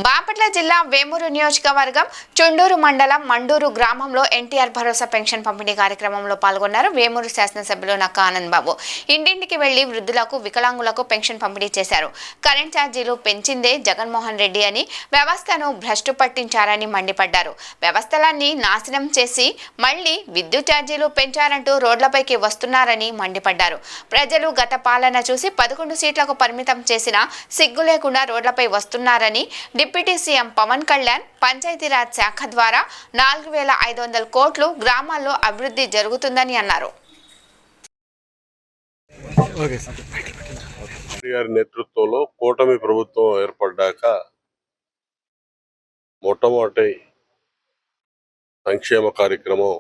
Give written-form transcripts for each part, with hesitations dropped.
బాపట్ల జిల్లా వేమూరు నియోజకవర్గం చుండూరు మండలం మండూరు గ్రామంలో ఎన్టీఆర్ భరోసా పెన్షన్ పంపిణీ కార్యక్రమంలో పాల్గొన్నారు వేమూరు శాసనసభ్యులు నక్కా ఆనంద్ బాబు. ఇంటింటికి వెళ్లి వృద్ధులకు, వికలాంగులకు పెన్షన్ పంపిణీ చేశారు. కరెంట్ ఛార్జీలు పెంచిందే జగన్మోహన్ రెడ్డి అని, వ్యవస్థను భ్రష్టు పట్టించారని మండిపడ్డారు. వ్యవస్థలన్నీ నాశనం చేసి మళ్లీ విద్యుత్ ఛార్జీలు పెంచారంటూ రోడ్లపైకి వస్తున్నారని మండిపడ్డారు. ప్రజలు గత పాలన చూసి 11 సీట్లకు పరిమితం చేసినా సిగ్గు లేకుండా రోడ్లపై వస్తున్నారని, డిప్యూటీ సీఎం పవన్ కళ్యాణ్ పంచాయతీరాజ్ శాఖ ద్వారా 4500 కోట్లు గ్రామాల్లో అభివృద్ధి జరుగుతుందని అన్నారు. గారి నేతృత్వంలో కూటమి ప్రభుత్వం ఏర్పడ్డాక మొట్టమొదటి సంక్షేమ కార్యక్రమం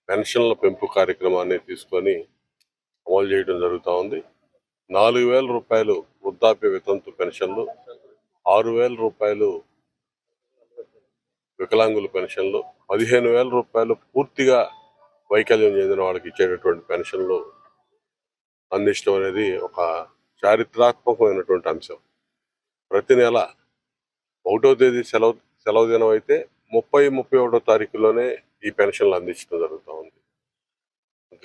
పెన్షన్ల పెంపు కార్యక్రమాన్ని తీసుకొని అమలు చేయడం జరుగుతూ ఉంది. 4000 రూపాయలు వృద్ధాప్య వితంతు పెన్షన్లు, 6000 రూపాయలు వికలాంగుల పెన్షన్లు, 15,000 రూపాయలు పూర్తిగా వైకల్యం చెందిన వాళ్ళకి ఇచ్చేటటువంటి పెన్షన్లు అందించడం అనేది ఒక చారిత్రాత్మకమైనటువంటి అంశం. ప్రతి నెల 1వ తేదీ సెలవు దినం అయితే 30-31వ తారీఖులోనే ఈ పెన్షన్లు అందించడం జరుగుతూ ఉంది.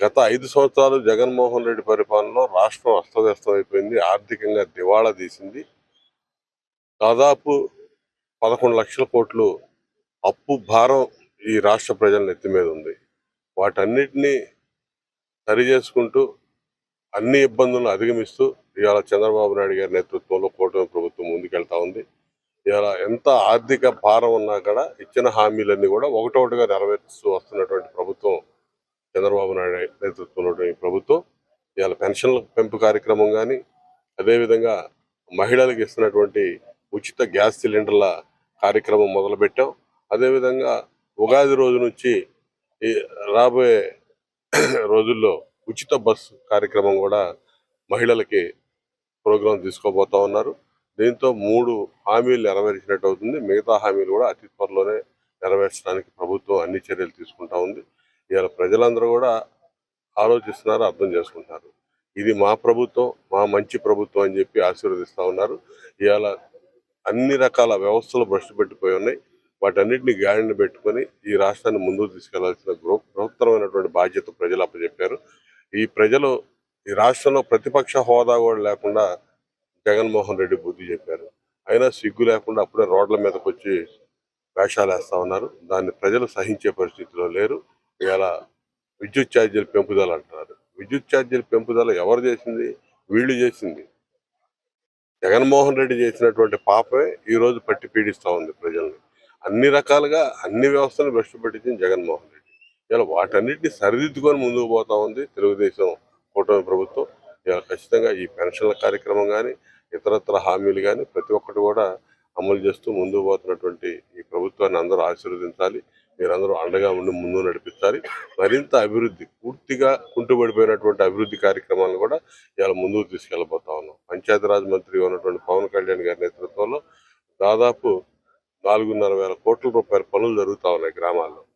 గత 5 సంవత్సరాలు జగన్మోహన్ రెడ్డి పరిపాలనలో రాష్ట్రం అస్తవ్యస్తం అయిపోయింది, ఆర్థికంగా దివాళా తీసింది. దాదాపు 11 లక్షల కోట్లు అప్పు భారం ఈ రాష్ట్ర ప్రజల నెత్తి మీద ఉంది. వాటన్నిటినీ సరిచేసుకుంటూ అన్ని ఇబ్బందులను అధిగమిస్తూ ఇవాళ చంద్రబాబు నాయుడు గారి నేతృత్వంలో కూటమి ప్రభుత్వం ముందుకెళ్తా ఉంది. ఇవాళ ఎంత ఆర్థిక భారం ఉన్నా కూడా ఇచ్చిన హామీలన్నీ కూడా ఒకటొకటిగా నెరవేరుస్తూ వస్తున్నటువంటి ప్రభుత్వం చంద్రబాబు నాయుడు నేతృత్వంలో ఈ ప్రభుత్వం. ఇవాళ పెన్షన్ల పెంపు కార్యక్రమం కానీ, అదేవిధంగా మహిళలకు ఇస్తున్నటువంటి ఉచిత గ్యాస్ సిలిండర్ల కార్యక్రమం మొదలుపెట్టాం. అదేవిధంగా ఉగాది రోజు నుంచి ఈ రాబోయే రోజుల్లో ఉచిత బస్సు కార్యక్రమం కూడా మహిళలకి ప్రోగ్రాం తీసుకోబోతా ఉన్నారు. దీంతో 3 హామీలు నెరవేర్చినట్టు అవుతుంది. మిగతా హామీలు కూడా అతి త్వరలోనే నెరవేర్చడానికి ప్రభుత్వం అన్ని చర్యలు తీసుకుంటా ఉంది. ఇవాళ ప్రజలందరూ కూడా ఆలోచిస్తున్నారు, అర్థం చేసుకుంటున్నారు. ఇది మా ప్రభుత్వం, మా మంచి ప్రభుత్వం అని చెప్పి ఆశీర్వదిస్తూ ఉన్నారు. ఇవాళ అన్ని రకాల వ్యవస్థలు భ్రష్టు పెట్టిపోయి ఉన్నాయి. వాటన్నిటిని గాడిని పెట్టుకొని ఈ రాష్ట్రాన్ని ముందుకు తీసుకెళ్లాల్సిన బృహత్తరమైనటువంటి బాధ్యత ప్రజలు అప్పచెప్పారు. ఈ ప్రజలు ఈ రాష్ట్రంలో ప్రతిపక్ష హోదా కూడా లేకుండా జగన్మోహన్ రెడ్డి బుద్ధి చెప్పారు. అయినా సిగ్గు లేకుండా అప్పుడే రోడ్ల మీదకి వచ్చి వేషాలు వేస్తా ఉన్నారు. దాన్ని ప్రజలు సహించే పరిస్థితిలో లేరు. ఇలా విద్యుత్ ఛార్జీల పెంపుదల అంటున్నారు. విద్యుత్ ఛార్జీల పెంపుదల ఎవరు చేసింది? వీళ్ళు చేసింది. జగన్మోహన్ రెడ్డి చేసినటువంటి పాపమే ఈరోజు పట్టి పీడిస్తూ ఉంది ప్రజల్ని. అన్ని రకాలుగా అన్ని వ్యవస్థలను భ్రష్టు పట్టించింది జగన్మోహన్ రెడ్డి. ఇలా వాటన్నిటిని సరిదిద్దుకొని ముందుకు పోతా ఉంది తెలుగుదేశం కూటమి ప్రభుత్వం. ఇలా ఖచ్చితంగా ఈ పెన్షన్ల కార్యక్రమం కానీ, ఇతరత్ర హామీలు కానీ ప్రతి ఒక్కటి కూడా అమలు చేస్తూ ముందుకు పోతున్నటువంటి ఈ ప్రభుత్వాన్ని అందరూ ఆశీర్వదించాలి. మీరందరూ అండగా ఉండి ముందు నడిపించాలి. మరింత అభివృద్ధి, పూర్తిగా కుంటుపడిపోయినటువంటి అభివృద్ధి కార్యక్రమాలను కూడా ఇవాళ ముందుకు తీసుకెళ్ళబోతా ఉన్నాం. పంచాయతీరాజ్ మంత్రిగా ఉన్నటువంటి పవన్ కళ్యాణ్ గారి నేతృత్వంలో దాదాపు 4,500 కోట్ల రూపాయల పనులు జరుగుతూ ఉన్నాయి గ్రామాల్లో.